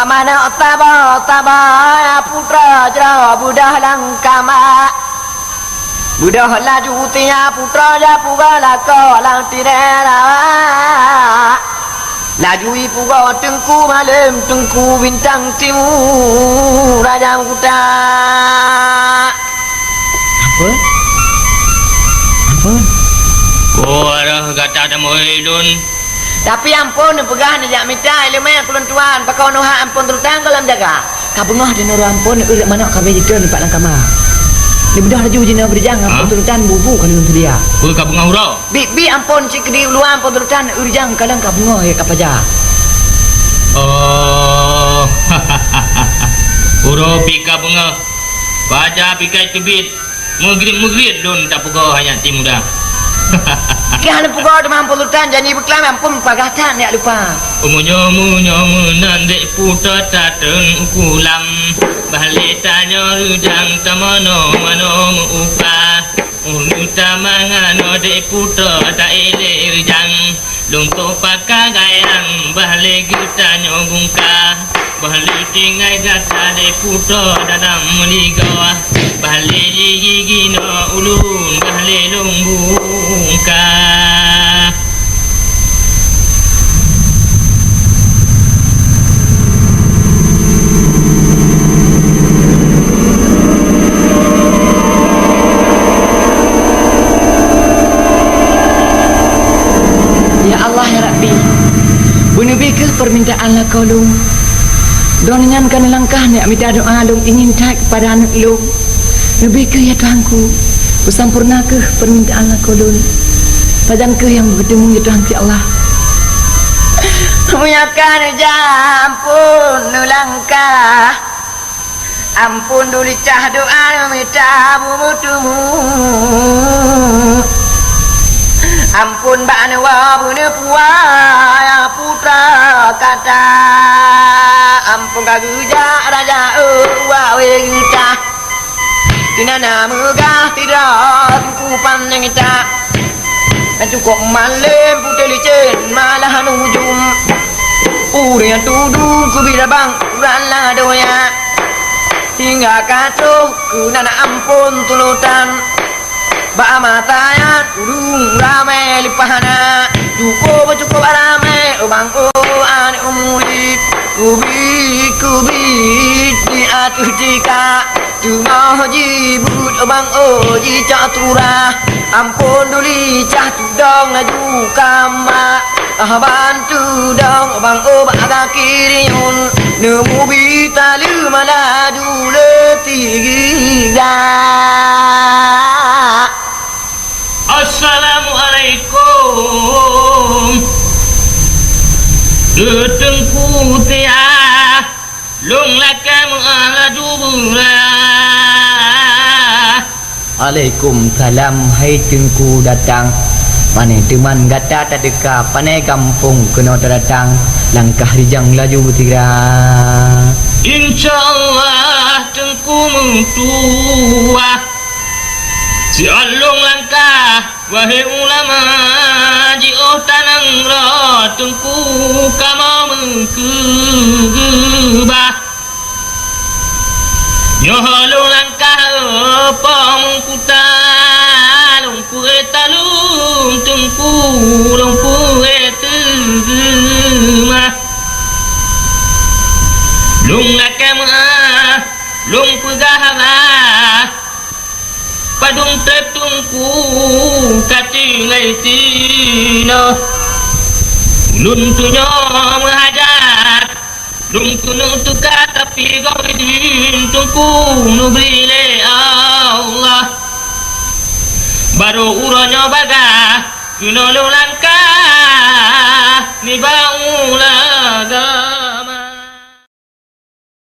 Mana tabah putra jera budah langkama budah laju tia putra ja pugala ko lang tirera laju ipugo tengku malam tengku bintang timur raja kuta apa oh ada kata ada moidun. Tapi ampun pegah ni jak minta ilmu kulon tuan pakau noha ampun terutang dalam jaga ka bengah di noro ampun urip mana ka bejitur ni pak langkama ni bedah laju jina berjang ampun terutan bubu kalau untuk dia ka bengah uro bi ampun cik di luar ampun terutan urjang kadang ka bengah ya ka paja oh uro pika bengah paja pika tubit mugrit don tak pegah hanya timuda Kena pukul demam pulutan janji berkelam ampun pagatan ya lupa. Munyo nandek putra tateng ukulam balik tanya rujang tamano mano upa unuta mangano dek putra tak ele rujang lungko pakak gayang balik tanya bungka balik tinggai gata dek putra dalam muligawah balik gigi no ulun balik lumbungka. Ya Allah ya Rabbi bunubi ke permintaan lah kau lung donengan kan langkah ni minta doa lung ingin tak kepada anak lung lebih ke ya Tuhanku bersampurna ke permintaan lah kau lung padang ke yang bertemu ya Tuhan ya Allah menyakan ampun langkah ampun duli cah doa minta bumutumu ampun bakna bune puaya putra kata ampun kaguja raja wa wegita tinana megah tidak kupan yang kita cukup malam putih licin malah nujum yang tuduh ku bila bang urala doya hingga kacau ku nana ampun tulutan ba matayan urung rame lipahana cukup rame bang an umuri kubi di atuh jika tunggu jibut bang oji catura ampun duli cah tudong laju kama bantu dong bang baga kiriun nemu bitalu mana dule tiga. Assalamualaikum Detengku tia Lung lakam ala dubula Waalaikumsalam hai tengku datang Pane teman gata tak deka Pane kampung kena datang Langkah rijang laju tira InsyaAllah tengku mentua Si alung langkah wahai ulama ji oh tanang ro tengku kama mengkebah nyoh langkah apa mengkuta lungku talung tengku lungku temah lung nakama lung pegahlah padung tetungku kati ngai tino ulun tunyo menghajat lung tunung tuka tapi kau idin tungku nubrile Allah baru uronyo baga kuno langkah ni bau laga